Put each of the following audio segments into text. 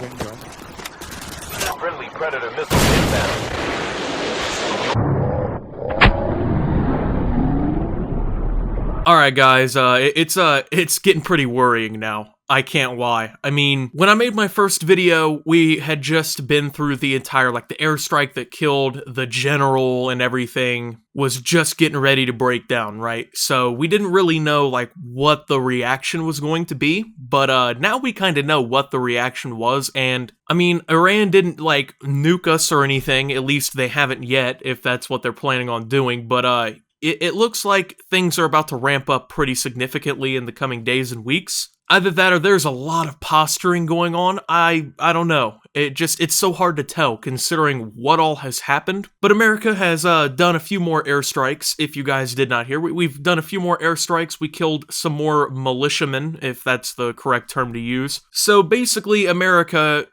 window. Friendly Predator missile inbound. Alright guys, it's getting pretty worrying now. I can't lie. I mean, when I made my first video, we had just been through the entire, the airstrike that killed the general and everything was just getting ready to break down, right? So we didn't really know, what the reaction was going to be, but now we kind of know what the reaction was, and, I mean, Iran didn't, nuke us or anything, at least they haven't yet, if that's what they're planning on doing, but, it looks like things are about to ramp up pretty significantly in the coming days and weeks. Either that or there's a lot of posturing going on. I don't know. It's so hard to tell considering what all has happened. But America has done a few more airstrikes, if you guys did not hear. We've done a few more airstrikes. We killed some more militiamen, if that's the correct term to use. So basically, America,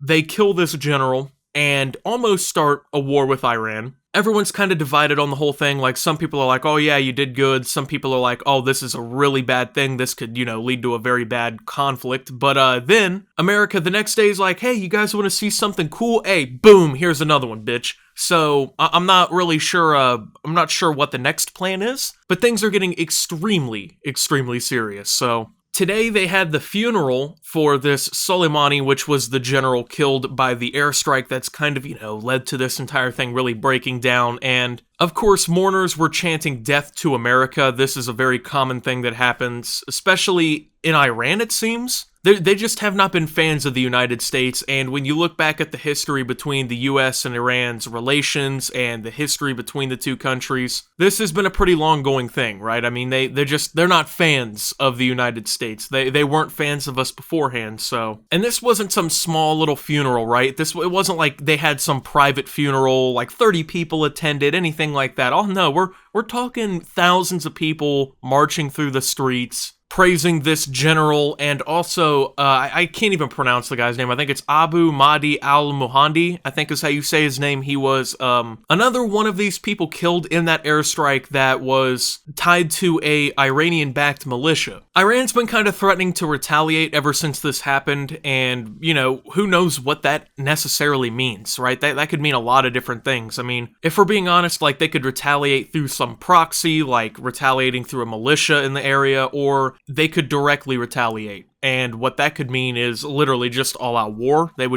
they kill this general and almost start a war with Iran. Everyone's kind of divided on the whole thing. Some people are like, oh yeah, you did good. Some people are like, oh, this is a really bad thing. This could, lead to a very bad conflict. But then America the next day is like, hey, you guys want to see something cool? Hey, boom, here's another one, bitch. So I'm not really sure, I'm not sure what the next plan is, but things are getting extremely, extremely serious. So today they had the funeral for this Soleimani, which was the general killed by the airstrike that's kind of, led to this entire thing really breaking down. And of course, mourners were chanting death to America. This is a very common thing that happens, especially in Iran, it seems. They just have not been fans of the United States, and when you look back at the history between the US and Iran's relations and the history between the two countries, this has been a pretty long-going thing, right? I mean, they're not fans of the United States. They weren't fans of us beforehand, so. And this wasn't some small little funeral, right? It wasn't like they had some private funeral, 30 people attended, anything like that. Oh no, we're talking thousands of people marching through the streets, praising this general, and also, I can't even pronounce the guy's name. I think it's Abu Mahdi al-Muhandi, I think is how you say his name. He was, another one of these people killed in that airstrike that was tied to a Iranian-backed militia. Iran's been kind of threatening to retaliate ever since this happened, and, who knows what that necessarily means, right? That could mean a lot of different things. I mean, if we're being honest, they could retaliate through some proxy, retaliating through a militia in the area, or they could directly retaliate. And what that could mean is literally just all-out war. It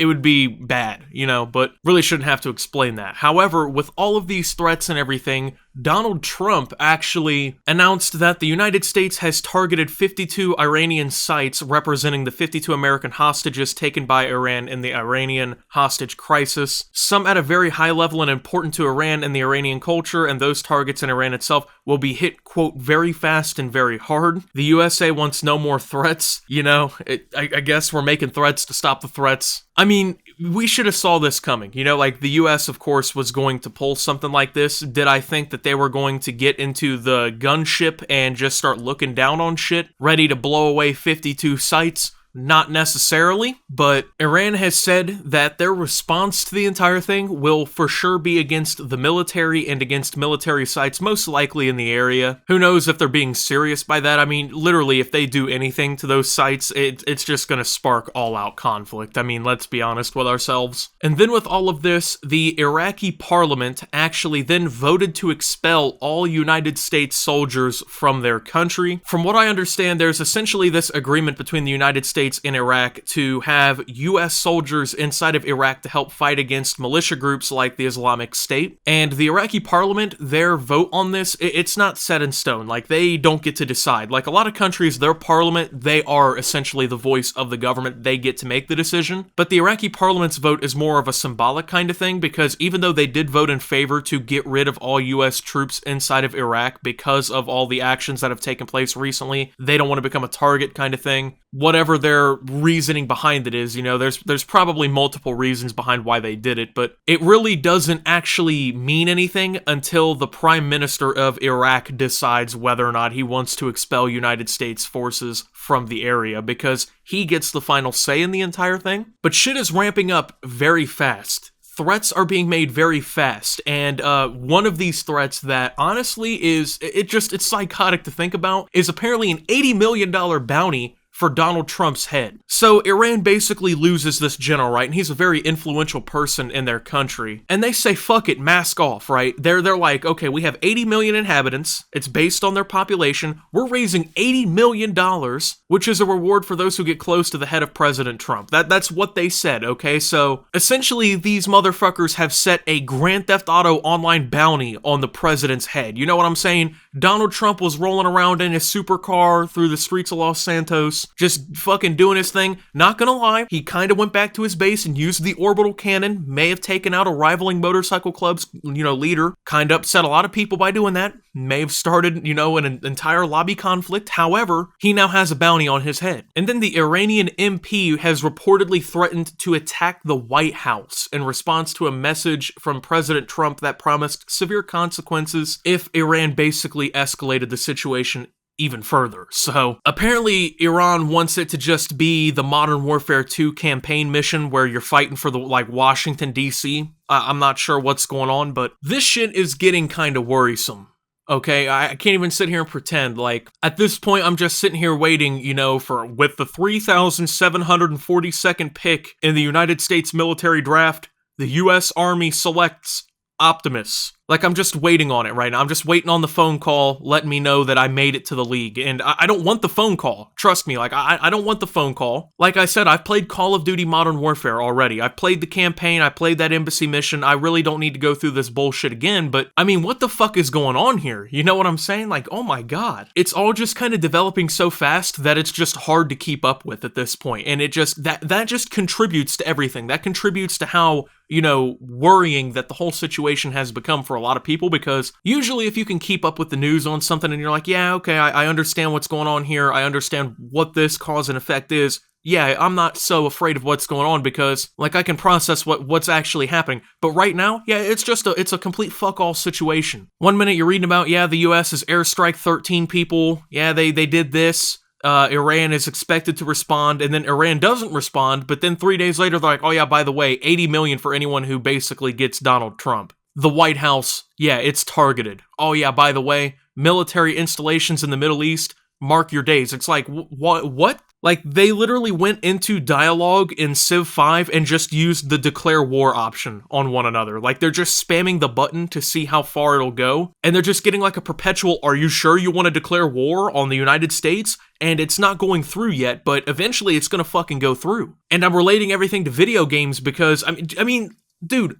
would be bad, but really shouldn't have to explain that. However, with all of these threats and everything, Donald Trump actually announced that the United States has targeted 52 Iranian sites representing the 52 American hostages taken by Iran in the Iranian hostage crisis, some at a very high level and important to Iran and the Iranian culture, and those targets in Iran itself will be hit, quote, very fast and very hard. The USA wants no more threats, I guess we're making threats to stop the threats. I mean, we should have saw this coming, the US, of course, was going to pull something like this. Did I think that they were going to get into the gunship and just start looking down on shit, ready to blow away 52 sites? Not necessarily, but Iran has said that their response to the entire thing will for sure be against the military and against military sites, most likely in the area. Who knows if they're being serious by that? I mean, literally, if they do anything to those sites, it's just gonna spark all-out conflict. I mean, let's be honest with ourselves. And then with all of this, the Iraqi parliament actually then voted to expel all United States soldiers from their country. From what I understand, there's essentially this agreement between the United States in Iraq to have US soldiers inside of Iraq to help fight against militia groups like the Islamic State. And the Iraqi parliament, their vote on this, it's not set in stone. They don't get to decide. A lot of countries, their parliament, they are essentially the voice of the government. They get to make the decision. But the Iraqi parliament's vote is more of a symbolic kind of thing, because even though they did vote in favor to get rid of all US troops inside of Iraq because of all the actions that have taken place recently, they don't want to become a target kind of thing. Whatever their reasoning behind it is, there's probably multiple reasons behind why they did it, but it really doesn't actually mean anything until the Prime Minister of Iraq decides whether or not he wants to expel United States forces from the area, because he gets the final say in the entire thing. But shit is ramping up very fast. Threats are being made very fast, and one of these threats that honestly is, it's psychotic to think about, is apparently an $80 million bounty for Donald Trump's head. So Iran basically loses this general, right? And he's a very influential person in their country. And they say, fuck it, mask off, right? They're like, okay, we have 80 million inhabitants. It's based on their population. We're raising $80 million, which is a reward for those who get close to the head of President Trump. That's what they said, okay? So essentially, these motherfuckers have set a Grand Theft Auto online bounty on the president's head. You know what I'm saying? Donald Trump was rolling around in his supercar through the streets of Los Santos, just fucking doing his thing. Not gonna lie, he kind of went back to his base and used the orbital cannon, may have taken out a rivaling motorcycle club's, leader. Kind of upset a lot of people by doing that. May have started, an entire lobby conflict. However, he now has a bounty on his head. And then the Iranian MP has reportedly threatened to attack the White House in response to a message from President Trump that promised severe consequences if Iran basically escalated the situation even further. So apparently Iran wants it to just be the Modern Warfare 2 campaign mission where you're fighting for the Washington DC. I'm not sure what's going on, but this shit is getting kind of worrisome. Okay, I can't even sit here and pretend. At this point, I'm just sitting here waiting, with the 3,742nd pick in the United States military draft, the U.S. Army selects Optimus. I'm just waiting on it right now. I'm just waiting on the phone call letting me know that I made it to the league. And I don't want the phone call. Trust me, I don't want the phone call. Like I said, I've played Call of Duty Modern Warfare already. I've played the campaign, I played that embassy mission. I really don't need to go through this bullshit again, but I mean, what the fuck is going on here? You know what I'm saying? Oh my god. It's all just kind of developing so fast that it's just hard to keep up with at this point. And it just, that just contributes to everything. That contributes to how, worrying that the whole situation has become for a lot of people, because usually if you can keep up with the news on something and you're like, yeah, okay, I understand what's going on here, I understand what this cause and effect is, yeah, I'm not so afraid of what's going on because, I can process what's actually happening. But right now, yeah, it's a complete fuck-all situation. One minute you're reading about, yeah, the U.S. has airstrike 13 people, yeah, they did this, Iran is expected to respond, and then Iran doesn't respond, but then 3 days later, they're like, oh yeah, by the way, 80 million for anyone who basically gets Donald Trump. The White House, yeah, it's targeted. Oh yeah, by the way, military installations in the Middle East, mark your days. It's like, what? They literally went into dialogue in Civ 5 and just used the declare war option on one another. They're just spamming the button to see how far it'll go, and they're just getting a perpetual, are you sure you want to declare war on the United States? And it's not going through yet, but eventually it's gonna fucking go through. And I'm relating everything to video games because, I mean, dude,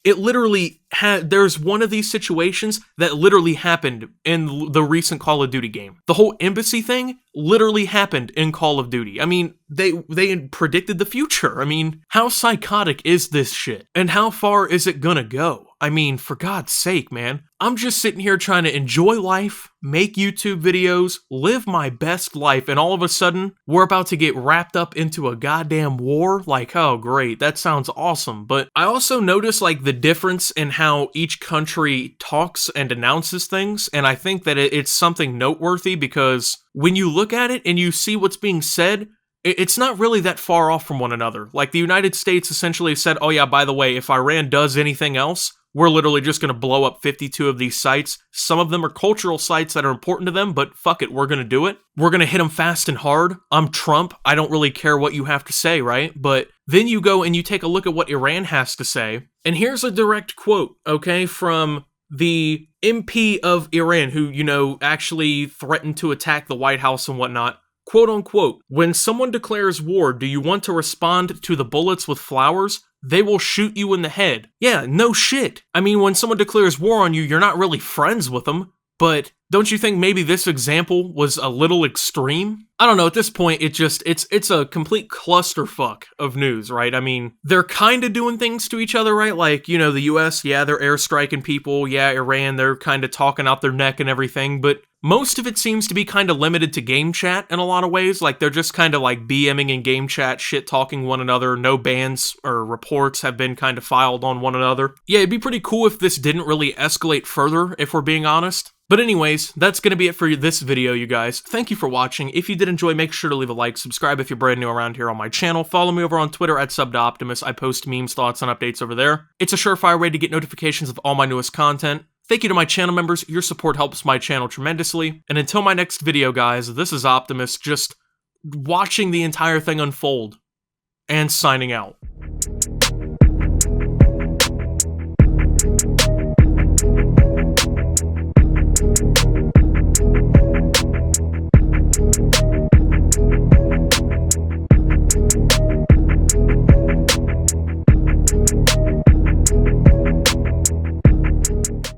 it literally there's one of these situations that literally happened in the recent Call of Duty game. The whole embassy thing literally happened in Call of Duty. I mean, they predicted the future. I mean, how psychotic is this shit? And how far is it gonna go? I mean, for God's sake, man. I'm just sitting here trying to enjoy life, make YouTube videos, live my best life, and all of a sudden, we're about to get wrapped up into a goddamn war? Oh, great, that sounds awesome. But I also notice, the difference in how each country talks and announces things, and I think that it's something noteworthy because when you look at it and you see what's being said, it's not really that far off from one another. The United States essentially said, oh yeah, by the way, if Iran does anything else, we're literally just going to blow up 52 of these sites. Some of them are cultural sites that are important to them, but fuck it, we're going to do it. We're going to hit them fast and hard. I'm Trump. I don't really care what you have to say, right? But then you go and you take a look at what Iran has to say. And here's a direct quote, okay, from the MP of Iran who, actually threatened to attack the White House and whatnot. Quote unquote, when someone declares war, do you want to respond to the bullets with flowers? They will shoot you in the head. Yeah, no shit. I mean, when someone declares war on you, you're not really friends with them. But don't you think maybe this example was a little extreme? I don't know, at this point, it's a complete clusterfuck of news, right? I mean, they're kind of doing things to each other, right? The US, yeah, they're airstriking people. Yeah, Iran, they're kind of talking out their neck and everything. But most of it seems to be kind of limited to game chat in a lot of ways. They're just kind of BMing in game chat, shit-talking one another. No bans or reports have been kind of filed on one another. Yeah, it'd be pretty cool if this didn't really escalate further, if we're being honest. But anyways, that's going to be it for this video, you guys. Thank you for watching. If you did enjoy, make sure to leave a like, subscribe if you're brand new around here on my channel, follow me over on Twitter at @SubToOptimus. I post memes, thoughts, and updates over there. It's a surefire way to get notifications of all my newest content. Thank you to my channel members, your support helps my channel tremendously. And until my next video, guys, this is Optimus, just watching the entire thing unfold and signing out.